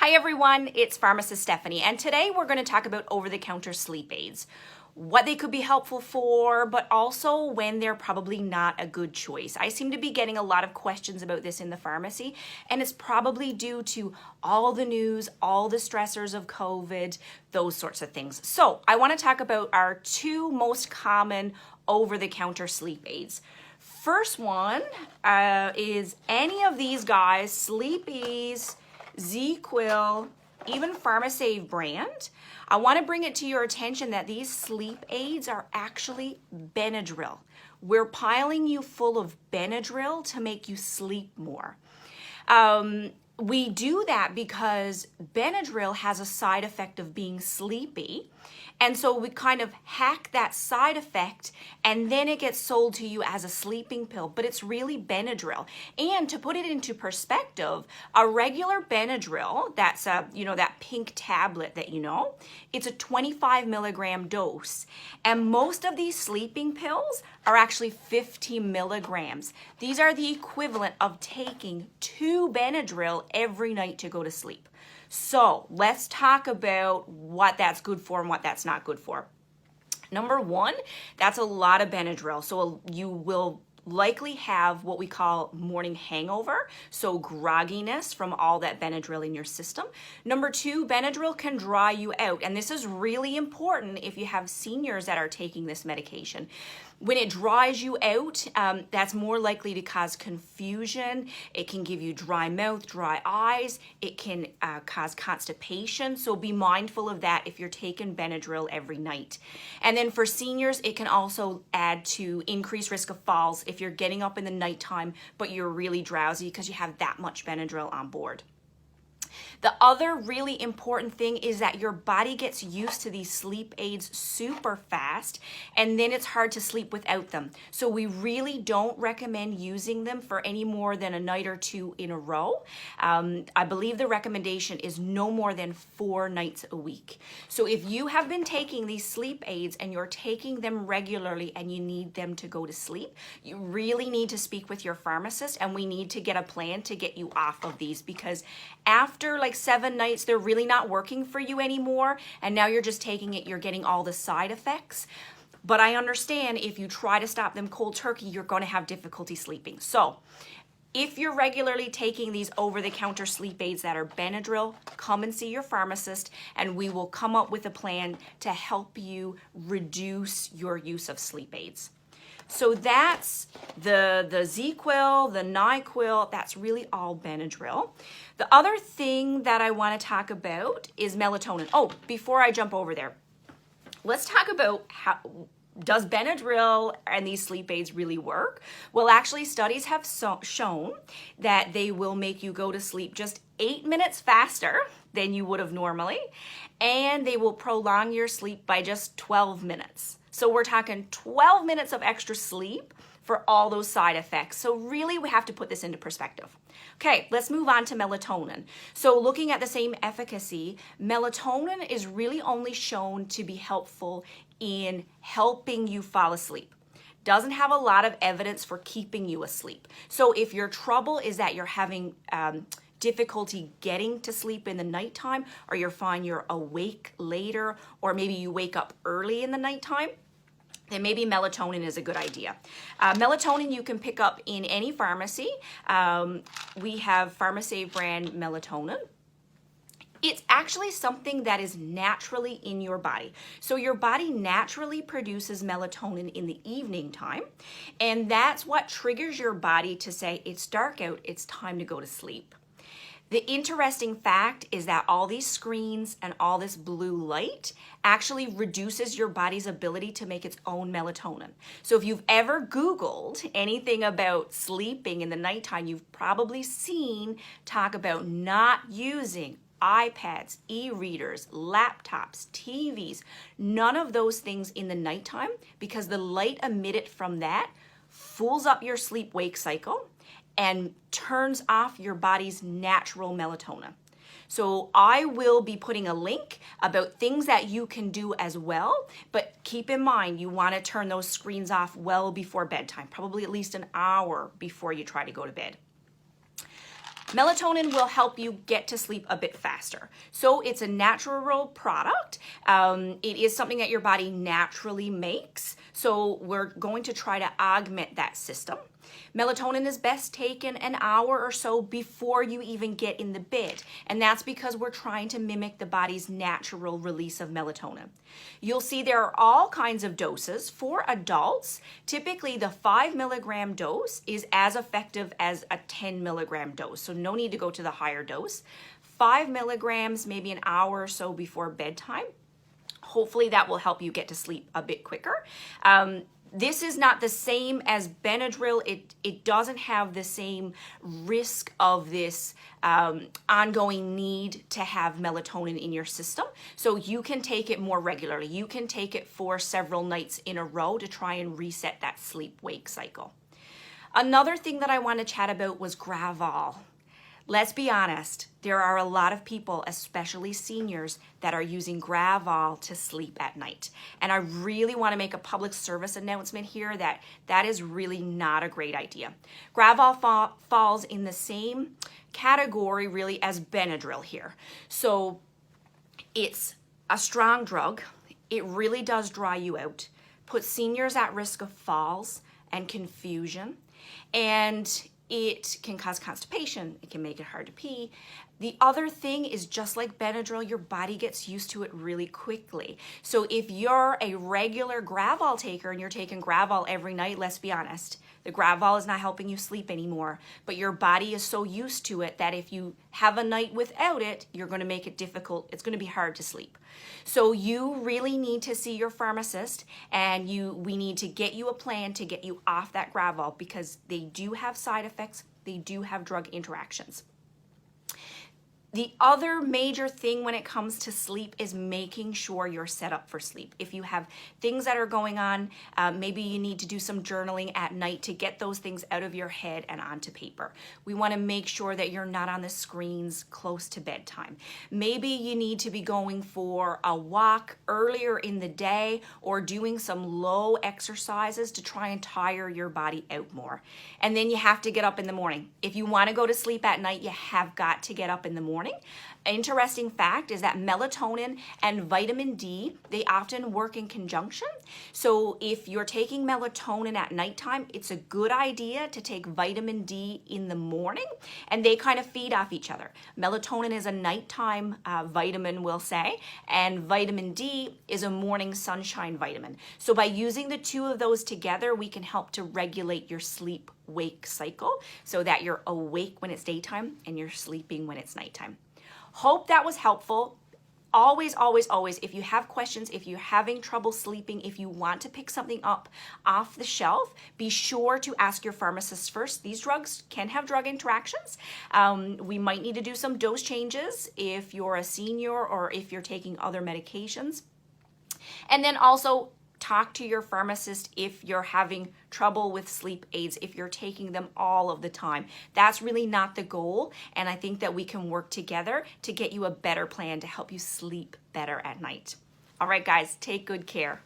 Hi everyone, it's Pharmacist Stephanie, and today we're going to talk about over-the-counter sleep aids, what they could be helpful for, but also when they're probably not a good choice. I seem to be getting a lot of questions about this in the pharmacy, and it's probably due to all the news, all the stressors of COVID, those sorts of things. So I want to talk about our two most common over-the-counter sleep aids. First one is any of these guys, Sleep Ease, ZzzQuil, even Pharmacist brand. I want to bring it to your attention that these sleep aids are actually Benadryl. We're piling you full of Benadryl to make you sleep more. We do that because Benadryl has a side effect of being sleepy. And so we kind of hack that side effect and then it gets sold to you as a sleeping pill, but it's really Benadryl. And to put it into perspective, a regular Benadryl, that's that pink tablet that it's a 25 milligram dose. And most of these sleeping pills are actually 50 milligrams. These are the equivalent of taking 2 Benadryl every night to go to sleep. So let's talk about what that's good for and what that's not good for. Number one, that's a lot of Benadryl. So you will likely have what we call morning hangover, so grogginess from all that Benadryl in your system. Number two, Benadryl can dry you out, and this is really important if you have seniors that are taking this medication. When it dries you out, that's more likely to cause confusion. It can give you dry mouth, dry eyes. It can cause constipation. So be mindful of that if you're taking Benadryl every night. And then for seniors, it can also add to increased risk of falls if you're getting up in the nighttime, but you're really drowsy because you have that much Benadryl on board. The other really important thing is that your body gets used to these sleep aids super fast, and then it's hard to sleep without them. So we really don't recommend using them for any more than a night or two in a row. I believe the recommendation is no more than 4 nights a week. So if you have been taking these sleep aids and you're taking them regularly and you need them to go to sleep, you really need to speak with your pharmacist, and we need to get a plan to get you off of these, because after like 7 nights, they're really not working for you anymore. And now you're just taking it, you're getting all the side effects. But I understand if you try to stop them cold turkey, you're going to have difficulty sleeping. So if you're regularly taking these over-the-counter sleep aids that are Benadryl, come and see your pharmacist, and we will come up with a plan to help you reduce your use of sleep aids. So that's the ZzzQuil, the NyQuil, that's really all Benadryl. The other thing that I want to talk about is melatonin. Oh, before I jump over there, let's talk about how does Benadryl and these sleep aids really work? Well, actually, studies have shown that they will make you go to sleep just 8 minutes faster than you would have normally, and they will prolong your sleep by just 12 minutes. So we're talking 12 minutes of extra sleep for all those side effects. So really we have to put this into perspective. Okay, let's move on to melatonin. So looking at the same efficacy, melatonin is really only shown to be helpful in helping you fall asleep. Doesn't have a lot of evidence for keeping you asleep. So if your trouble is that you're having difficulty getting to sleep in the nighttime, or you're finding you're awake later, or maybe you wake up early in the nighttime, then maybe melatonin is a good idea. Melatonin you can pick up in any pharmacy. We have Pharmacist brand melatonin. It's actually something that is naturally in your body. So your body naturally produces melatonin in the evening time, and that's what triggers your body to say, it's dark out, it's time to go to sleep. The interesting fact is that all these screens and all this blue light actually reduces your body's ability to make its own melatonin. So if you've ever Googled anything about sleeping in the nighttime, you've probably seen talk about not using iPads, e-readers, laptops, TVs, none of those things in the nighttime, because the light emitted from that fools up your sleep-wake cycle and turns off your body's natural melatonin. So I will be putting a link about things that you can do as well, but keep in mind you want to turn those screens off well before bedtime, probably at least an hour before you try to go to bed. Melatonin will help you get to sleep a bit faster. So it's a natural product. It is something that your body naturally makes. So we're going to try to augment that system. Melatonin is best taken an hour or so before you even get in the bed. And that's because we're trying to mimic the body's natural release of melatonin. You'll see there are all kinds of doses. For adults, typically the 5 milligram dose is as effective as a 10 milligram dose. So no need to go to the higher dose. 5 milligrams, maybe an hour or so before bedtime. Hopefully that will help you get to sleep a bit quicker. This is not the same as Benadryl. It doesn't have the same risk of this ongoing need to have melatonin in your system. So you can take it more regularly. You can take it for several nights in a row to try and reset that sleep-wake cycle. Another thing that I want to chat about was Gravol. Let's be honest, there are a lot of people, especially seniors, that are using Gravol to sleep at night. And I really want to make a public service announcement here that that is really not a great idea. Gravol falls in the same category really as Benadryl here. So it's a strong drug. It really does dry you out, puts seniors at risk of falls and confusion, and it can cause constipation. It can make it hard to pee. The other thing is, just like Benadryl, your body gets used to it really quickly. So if you're a regular Gravol taker and you're taking Gravol every night, let's be honest, the Gravol is not helping you sleep anymore, but your body is so used to it that if you have a night without it, you're going to make it difficult. It's going to be hard to sleep. So you really need to see your pharmacist, and we need to get you a plan to get you off that Gravol, because they do have side effects. They do have drug interactions. The other major thing when it comes to sleep is making sure you're set up for sleep. If you have things that are going on, maybe you need to do some journaling at night to get those things out of your head and onto paper. We want to make sure that you're not on the screens close to bedtime. Maybe you need to be going for a walk earlier in the day or doing some low exercises to try and tire your body out more. And then you have to get up in the morning. If you want to go to sleep at night, you have got to get up in the morning. Interesting fact is that melatonin and vitamin D, they often work in conjunction. So if you're taking melatonin at nighttime, it's a good idea to take vitamin D in the morning, and they kind of feed off each other. Melatonin is a nighttime vitamin, we'll say, and vitamin D is a morning sunshine vitamin. So by using the two of those together, we can help to regulate your sleep-wake cycle so that you're awake when it's daytime and you're sleeping when it's nighttime. Hope that was helpful. Always, always, always, if you have questions, if you're having trouble sleeping, if you want to pick something up off the shelf, be sure to ask your pharmacist first. These drugs can have drug interactions. We might need to do some dose changes if you're a senior or if you're taking other medications. And then also, talk to your pharmacist if you're having trouble with sleep aids, if you're taking them all of the time. That's really not the goal, and I think that we can work together to get you a better plan to help you sleep better at night. All right, guys, take good care.